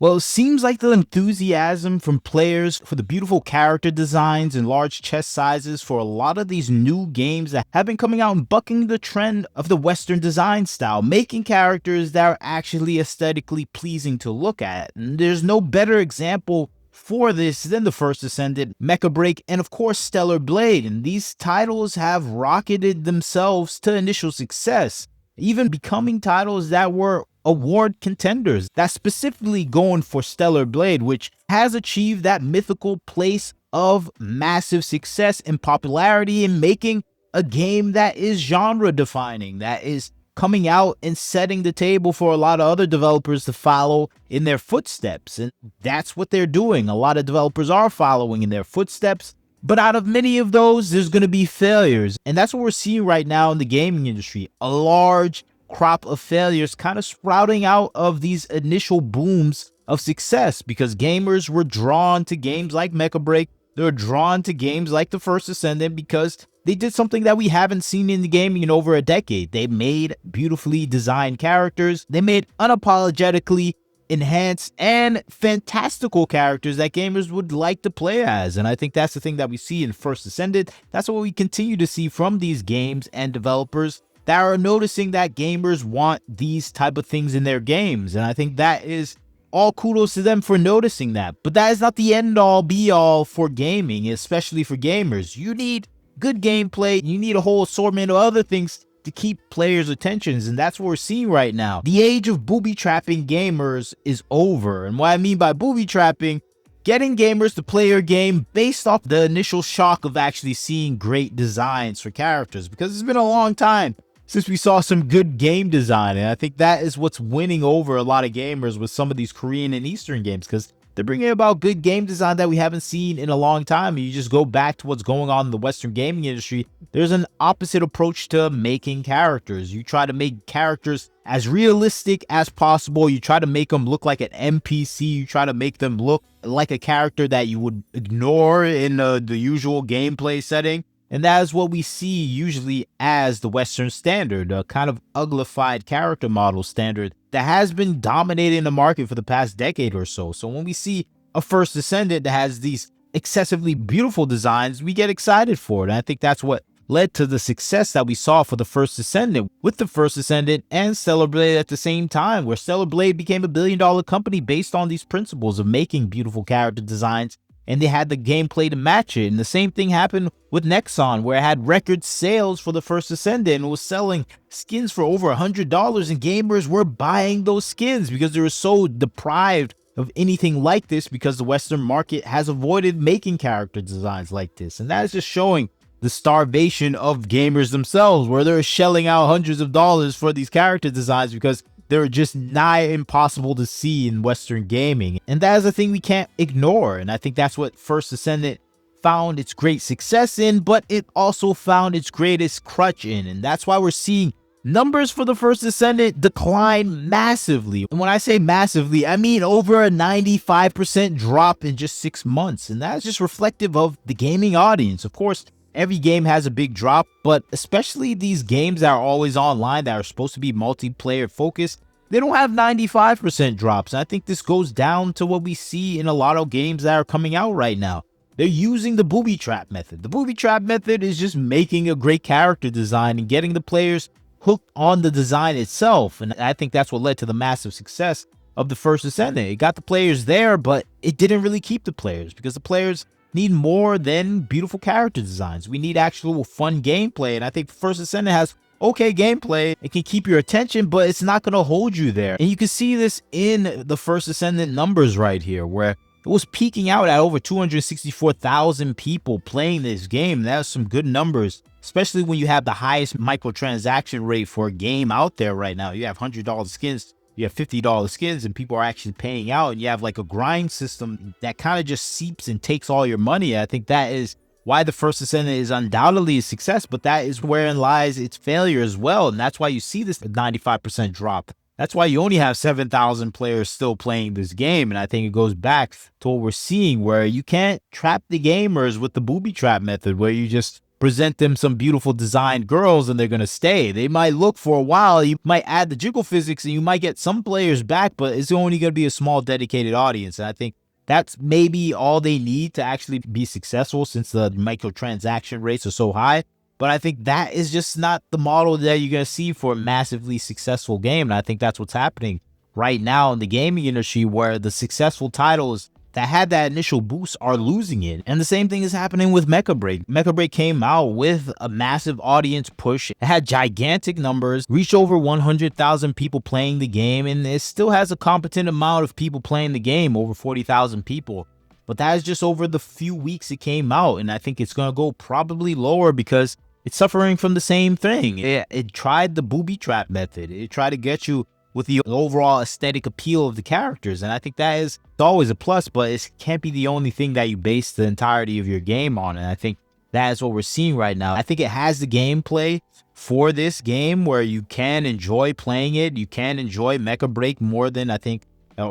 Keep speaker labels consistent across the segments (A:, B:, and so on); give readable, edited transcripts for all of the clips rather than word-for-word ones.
A: Well, it seems like the enthusiasm from players for the beautiful character designs and large chest sizes for a lot of these new games that have been coming out and bucking the trend of the Western design style, making characters that are actually aesthetically pleasing to look at. And there's no better example for this than the First Ascendant, Mecca Break, and of course Stellar Blade. And these titles have rocketed themselves to initial success, even becoming titles that were award contenders. That's specifically going for Stellar Blade, which has achieved that mythical place of massive success and popularity in making a game that is genre defining, that is coming out and setting the table for a lot of other developers to follow in their footsteps. And that's what they're doing. A lot of developers are following in their footsteps. But out of many of those, there's going to be failures. And that's what we're seeing right now in the gaming industry. A large crop of failures kind of sprouting out of these initial booms of success, because gamers were drawn to games like Mecca Break. They were drawn to games like the First Ascendant because they did something that we haven't seen in the gaming in over a decade. They made beautifully designed characters. They made unapologetically enhanced and fantastical characters that gamers would like to play as. And I think that's the thing that we see in First Ascendant. That's what we continue to see from these games and developers that are noticing that gamers want these type of things in their games. And I think that is all kudos to them for noticing that. But that is not the end all be all for gaming, especially for gamers. You need good gameplay. You need a whole assortment of other things to keep players' attentions, and that's what we're seeing right now. The age of booby trapping gamers is over. And what I mean by booby trapping, getting gamers to play your game based off the initial shock of actually seeing great designs for characters, because it's been a long time since we saw some good game design. And I think that is what's winning over a lot of gamers with some of these Korean and Eastern games, because they're bringing about good game design that we haven't seen in a long time. And you just go back to what's going on in the Western gaming industry. There's an opposite approach to making characters. You try to make characters as realistic as possible. You try to make them look like an NPC. You try to make them look like a character that you would ignore in the usual gameplay setting. And that is what we see usually as the Western standard, a kind of uglified character model standard that has been dominating the market for the past decade or so. So when we see a First Ascendant that has these excessively beautiful designs, we get excited for it. And I think that's what led to the success that we saw for the First Ascendant, with the First Ascendant and Stellar Blade at the same time, where Stellar Blade became a billion-dollar company based on these principles of making beautiful character designs, and they had the gameplay to match it. And the same thing happened with Nexon, where it had record sales for the First Ascendant and was selling skins for over $100, and gamers were buying those skins because they were so deprived of anything like this, because the Western market has avoided making character designs like this. And that is just showing the starvation of gamers themselves, where they're shelling out hundreds of dollars for these character designs because they're just nigh impossible to see in Western gaming. And that is a thing we can't ignore. And I think that's what First Ascendant found its great success in, but it also found its greatest crutch in. And that's why we're seeing numbers for the First Ascendant decline massively. And when I say massively, I mean over a 95% drop in just 6 months. And that's just reflective of the gaming audience. Of course, every game has a big drop, but especially these games that are always online, that are supposed to be multiplayer focused, they don't have 95% drops. And I think this goes down to what we see in a lot of games that are coming out right now. They're using the booby trap method. The booby trap method is just making a great character design and getting the players hooked on the design itself. And I think that's what led to the massive success of the First Ascendant. It got the players there, but it didn't really keep the players, because the players need more than beautiful character designs. We need actual fun gameplay. And I think First Ascendant has okay gameplay. It can keep your attention, but it's not going to hold you there. And you can see this in the First Ascendant numbers right here, where it was peaking out at over 264,000 people playing this game. That's some good numbers, especially when you have the highest microtransaction rate for a game out there right now. You have $100 skins, you have $50 skins, and people are actually paying out. And you have like a grind system that kind of just seeps and takes all your money. I think that is why the First Ascendant is undoubtedly a success, but that is wherein lies its failure as well. And that's why you see this 95% drop. That's why you only have 7,000 players still playing this game. And I think it goes back to what we're seeing, where you can't trap the gamers with the booby trap method, where you just present them some beautiful designed girls and they're going to stay. They might look for a while. You might add the jiggle physics and you might get some players back, but it's only going to be a small dedicated audience. And I think that's maybe all they need to actually be successful, since the microtransaction rates are so high. But I think that is just not the model that you're going to see for a massively successful game. And I think that's what's happening right now in the gaming industry, where the successful titles that had that initial boost are losing it. And the same thing is happening with Mecca Break. Mecca Break came out with a massive audience push. It had gigantic numbers, reached over 100,000 people playing the game, and it still has a competent amount of people playing the game, over 40,000 people. But that is just over the few weeks it came out, and I think it's going to go probably lower because it's suffering from the same thing. It tried the booby trap method. It tried to get you with the overall aesthetic appeal of the characters. And I think that is always a plus, but it can't be the only thing that you base the entirety of your game on. And I think that is what we're seeing right now. I think it has the gameplay for this game where you can enjoy playing it. You can enjoy Mecca Break more than, I think,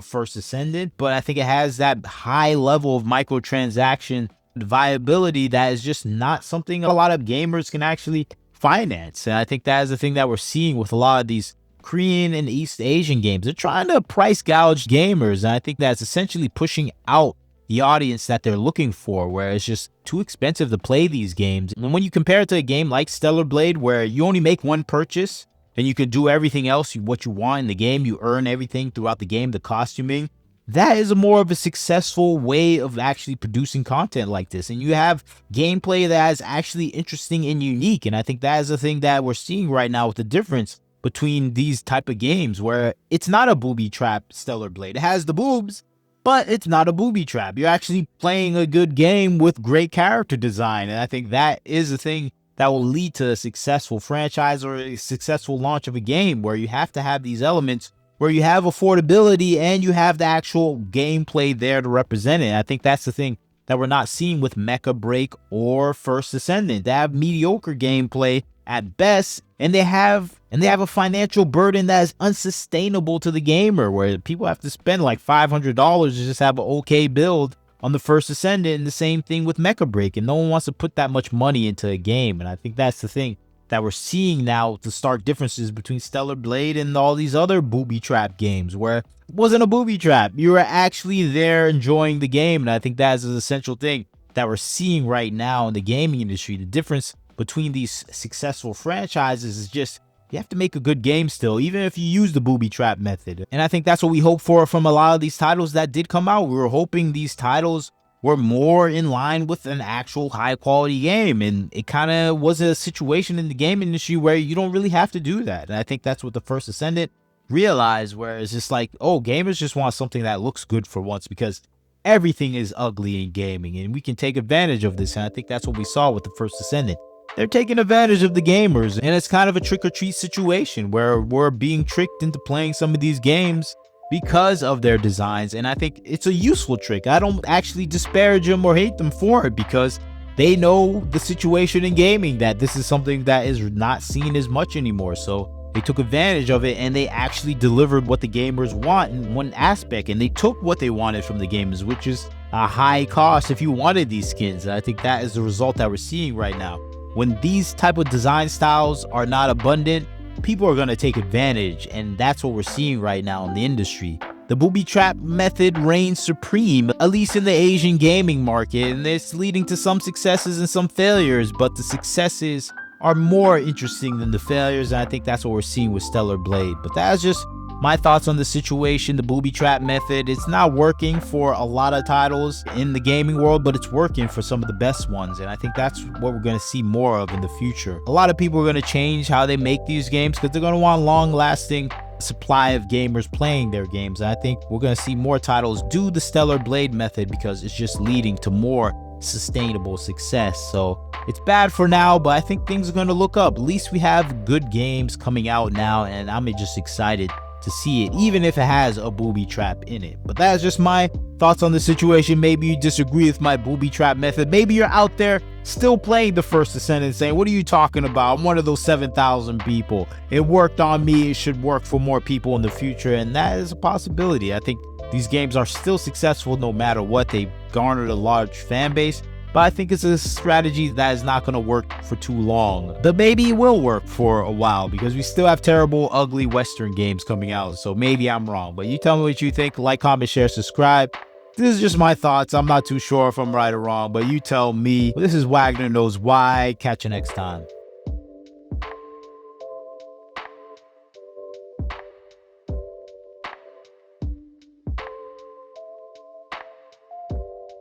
A: First Ascendant. But I think it has that high level of microtransaction viability that is just not something a lot of gamers can actually finance. And I think that is the thing that we're seeing with a lot of these Korean and East Asian games. They're trying to price gouge gamers, and I think that's essentially pushing out the audience that they're looking for, where it's just too expensive to play these games. And when you compare it to a game like Stellar Blade, where you only make one purchase and you can do everything else what you want in the game, you earn everything throughout the game, the costuming, that is more of a successful way of actually producing content like this. And you have gameplay that is actually interesting and unique, and I think that is the thing that we're seeing right now with the difference between these type of games, where it's not a booby trap Stellar Blade. It has the boobs, but it's not a booby trap. You're actually playing a good game with great character design. And I think that is the thing that will lead to a successful franchise or a successful launch of a game, where you have to have these elements where you have affordability and you have the actual gameplay there to represent it. I think that's the thing that we're not seeing with Mecca Break or First Ascendant. They have mediocre gameplay at best, and they have a financial burden that is unsustainable to the gamer, where people have to spend like $500 to just have an okay build on the First Ascendant, and the same thing with Mecca Break, and no one wants to put that much money into a game. And I think that's the thing that we're seeing now, the stark differences between Stellar Blade and all these other booby trap games, where it wasn't a booby trap. You were actually there enjoying the game, and I think that is an essential thing that we're seeing right now in the gaming industry. The difference between these successful franchises is just, you have to make a good game still, even if you use the booby trap method. And I think that's what we hope for from a lot of these titles that did come out. We were hoping these titles were more in line with an actual high quality game, and it kind of was a situation in the game industry where you don't really have to do that. And I think that's what the First Ascendant realized, where it's just like, oh, gamers just want something that looks good for once, because everything is ugly in gaming, and we can take advantage of this. And I think that's what we saw with the First Ascendant. They're taking advantage of the gamers, and it's kind of a trick-or-treat situation where we're being tricked into playing some of these games because of their designs. And I think it's a useful trick. I don't actually disparage them or hate them for it, because they know the situation in gaming, that this is something that is not seen as much anymore. So they took advantage of it, and they actually delivered what the gamers want in one aspect, and they took what they wanted from the gamers, which is a high cost if you wanted these skins. And I think that is the result that we're seeing right now. When these type of design styles are not abundant, people are going to take advantage, and that's what we're seeing right now in the industry. The booby trap method reigns supreme, at least in the Asian gaming market, and it's leading to some successes and some failures, but the successes are more interesting than the failures, and I think that's what we're seeing with Stellar Blade. But that's just my thoughts on the situation. The booby trap method, it's not working for a lot of titles in the gaming world, but it's working for some of the best ones, and I think that's what we're going to see more of in the future. A lot of people are going to change how they make these games, because they're going to want long-lasting supply of gamers playing their games. And I think we're going to see more titles do the Stellar Blade method, because it's just leading to more sustainable success. So it's bad for now, but I think things are going to look up. At least we have good games coming out now, and I'm just excited to see it, even if it has a booby trap in it. But that's just my thoughts on the situation. Maybe you disagree with my booby trap method. Maybe you're out there still playing the First Ascendant saying, what are you talking about? I'm one of those 7,000 people. It worked on me. It should work for more people in the future. And that is a possibility. I think these games are still successful no matter what. They garnered a large fan base. but I think it's a strategy that is not going to work for too long. But maybe it will work for a while because we still have terrible, ugly Western games coming out. So maybe I'm wrong. But you tell me what you think. Like, comment, share, subscribe. This is just my thoughts. I'm not too sure if I'm right or wrong, but you tell me. This is Wagner Knows Why. Catch you next time.